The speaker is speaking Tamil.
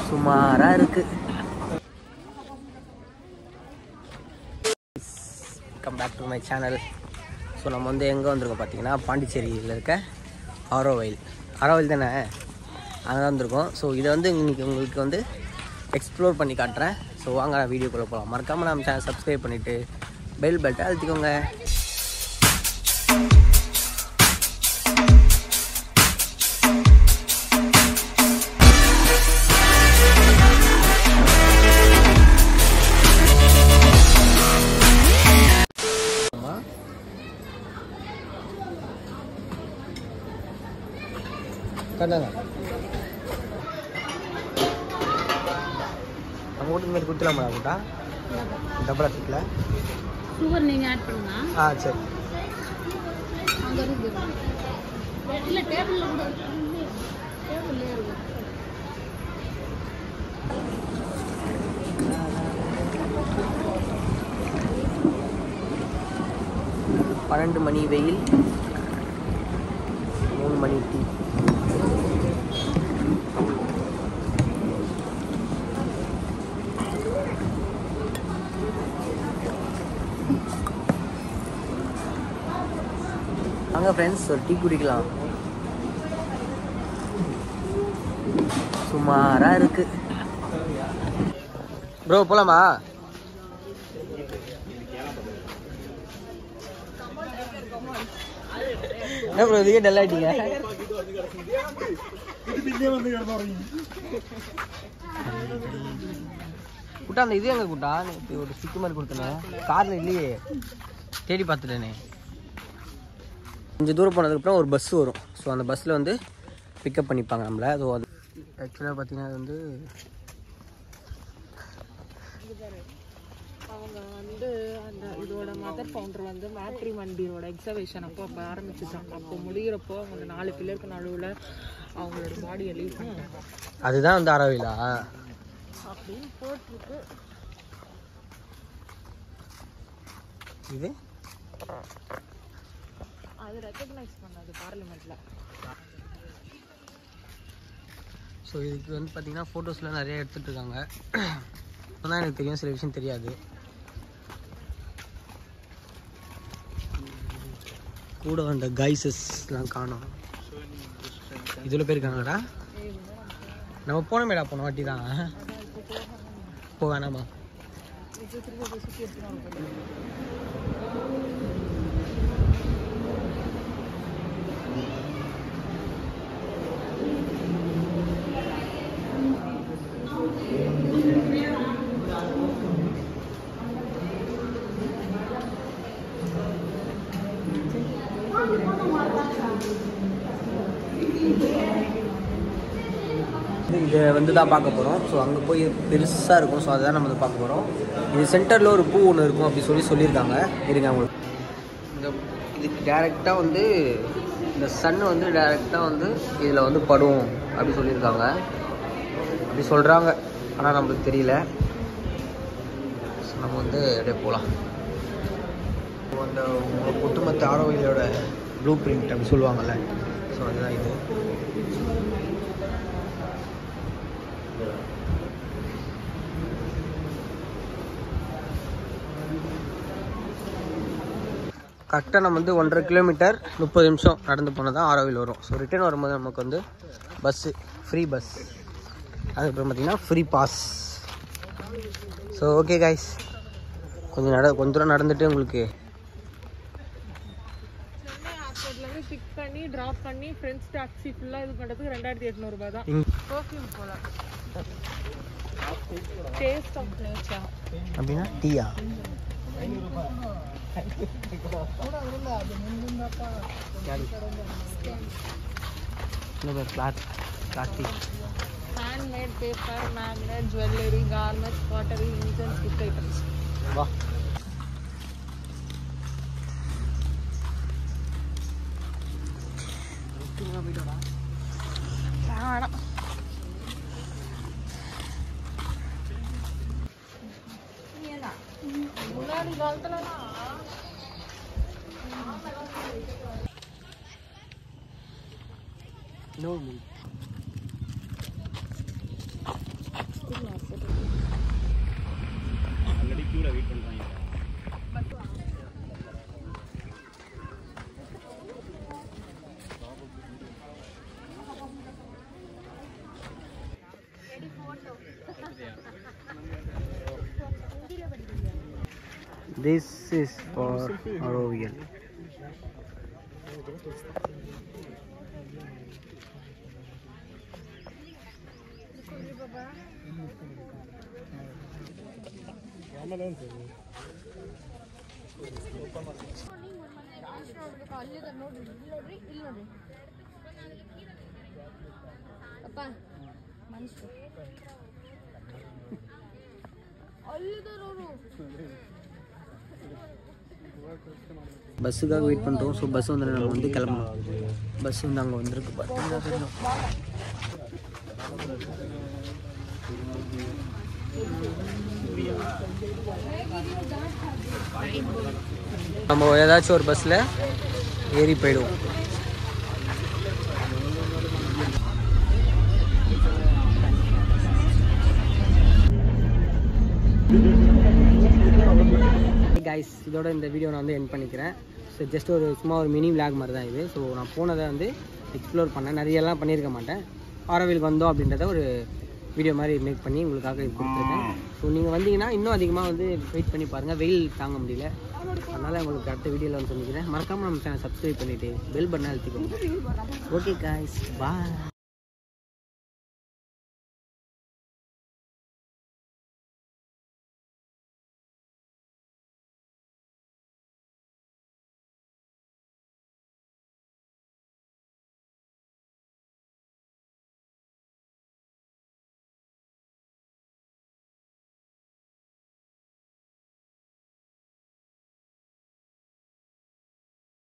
சுமாராக இருக்கு. Come back to my channel. So நம்ம வந்து எங்கே வந்திருக்கோம் பார்த்தீங்கன்னா, பாண்டிச்சேரியில் இருக்க ஆரோவில் தானே, அங்கே தான் வந்திருக்கோம். ஸோ இதை வந்து இன்றைக்கி உங்களுக்கு வந்து எக்ஸ்ப்ளோர் பண்ணி காட்டுறேன். ஸோ வாங்க வீடியோக்குள்ளே போகலாம். மறக்காமல் நம்ம சேனல் சப்ஸ்கிரைப் பண்ணிவிட்டு பெல் பட்டனை அழுத்திக்கோங்க. கண்டாங்க நம்ம வீட்டுக்கு மாதிரி கொடுத்துலாமா கூட்டா டபுளா சீட்டில் சுகர் நீங்கள் ஆட் பண்ணுங்க. சரி. அங்கே இருக்கு இல்லை, டேபிளில் கூட டேபிள்லேயே இருக்கும். 12 மணி வெயில், 3 மணி டீ. வாங்க ஃப்ரெண்ட்ஸ், ஒரு டீ குடிக்கலாம். சுமாராக இருக்கு ப்ரோ. போலாமா? என்ன ப்ரோ இதுக்கே டல் ஆகிட்டீங்க? குட்டா அந்த இது எங்கே குட்டா? ஒரு ஸ்டிக்கு மாதிரி கொடுத்தேன் காரில் இல்லையே, தேடி பார்த்துட்டேனே. கொஞ்சம் தூரம் போனதுக்கப்புறம் ஒரு பஸ் வரும். ஸோ அந்த பஸ்ஸில் வந்து பிக்கப் பண்ணிப்பாங்க நம்மளை. ஸோ அது ஆக்சுவலாக பார்த்தீங்கன்னா அது வந்து அவங்க வந்து அந்த இதோட மதர் ஃபவுண்டர் வந்து மேட்ரிமண்டியோட எக்ஸிபிஷன் அப்போ ஆரம்பிச்சிட்டாங்க. அப்போ முடிகிறப்போ அவங்க 4 பிள்ளைக்கு நடுவில் அவங்களோட பாடியை லீவ் பண்ணிட்டாங்க. அதுதான் வந்து ஆரோவிலா அப்படின்னு போட்டிருக்கு. இது அது ரெக்கக்னைஸ் பண்ணாது பார்லிமெண்ட்டில். ஸோ இதுக்கு வந்து பார்த்திங்கன்னா ஃபோட்டோஸ்லாம் நிறைய எடுத்துகிட்டு இருக்காங்க. அப்போதான் எனக்கு தெரியும், சில விஷயம் தெரியாது. கூட வந்த கைசஸ்லாம் காணும். இதில் பேர் இருக்காங்கடா. நம்ம போனமேடா, போன வாட்டி தான். போ வேணாமா? இதை வந்து தான் பார்க்க போகிறோம். ஸோ அங்கே போய் பெருசாக இருக்கும். ஸோ அதுதான் நம்ம வந்து பார்க்க போகிறோம். இது சென்டரில் ஒரு பூ ஒன்று இருக்கும் அப்படி சொல்லியிருக்காங்க. இருங்க உங்களுக்கு இந்த இதுக்கு டேரெக்டாக வந்து இந்த சன் வந்து டேரெக்டாக வந்து இதில் வந்து படும் அப்படி சொல்லியிருக்காங்க. அப்படி சொல்கிறாங்க, ஆனால் நம்மளுக்கு தெரியல. ஸோ நம்ம வந்து அப்படியே போகலாம். அந்த ஒட்டுமொத்த ஆரோவிலோட ப்ளூ பிரிண்ட் அப்படி சொல்லுவாங்கள்ல, ஸோ அதுதான் இது. கரெக்டாக நம்ம வந்து 1.5 கிலோமீட்டர் 30 நிமிஷம் நடந்து போனால் தான் ஆரோவில் வரும். ஸோ ரிட்டர்ன் வரும்போது நமக்கு வந்து பஸ்ஸு ஃப்ரீ பஸ், அதுக்கப்புறம் பார்த்திங்கன்னா free pass. So okay guys, கொஞ்சம் தூரம் நடந்துட்டு உங்களுக்கு சென்னை ஏர்போர்ட்லேருந்து பிக் பண்ணி ட்ராப் பண்ணி ஃப்ரெண்ட்ஸ் டாக்ஸி ஃபுல்லாக இது பண்ணுறதுக்கு 2800 ரூபாய் தான். பர்ஃப்யூம் போல. டேஸ்ட் ஆஃப் நேச்சர் அப்படின்னா டீயா? Plastic, handmade paper, magnet, jewelry, garments, pottery, incense, gift items. வா. முன்னாடி காலத்துல இன்னொரு மூணு ஆல்ரெடி க்யூவில் வெயிட் பண்ணுறாங்க. This is for Aravian. பஸ்ஸுக்காக வெயிட் பண்ணுறோம். ஸோ பஸ் வந்து நம்ம வந்து கிளம்பணும். பஸ் வந்து அங்கே வந்துருக்கு பார்த்தீங்கன்னா தெரியும். நம்ம ஏதாச்சும் ஒரு பஸ்ஸில் ஏறி போயிடுவோம். கைஸ், இதோட இந்த வீடியோ நான் வந்து எண்ட் பண்ணிக்கிறேன். ஸோ ஜஸ்ட் ஒரு சும்மா ஒரு மினி விளாக் மாதிரி தான் இது. ஸோ நான் போனதை வந்து எக்ஸ்ப்ளோர் பண்ணேன். நிறையெல்லாம் பண்ணியிருக்க மாட்டேன். ஆரோவிலுக்கு வந்தோம் அப்படின்றத ஒரு வீடியோ மாதிரி மேக் பண்ணி உங்களுக்காக கொடுத்துருக்கேன். ஸோ நீங்கள் வந்தீங்கன்னா இன்னும் அதிகமாக வந்து வெயிட் பண்ணி பாருங்கள். வெயில் தாங்க முடியல. அதனால் உங்களுக்கு அடுத்த வீடியோவில் வந்து சொல்லிக்கிறேன். மறக்காமல் நம்ம சேனல் சப்ஸ்கிரைப் பண்ணிவிட்டு பெல் பட்டனை அழுத்திக்கோங்க. ஓகே கைஸ், பாய்.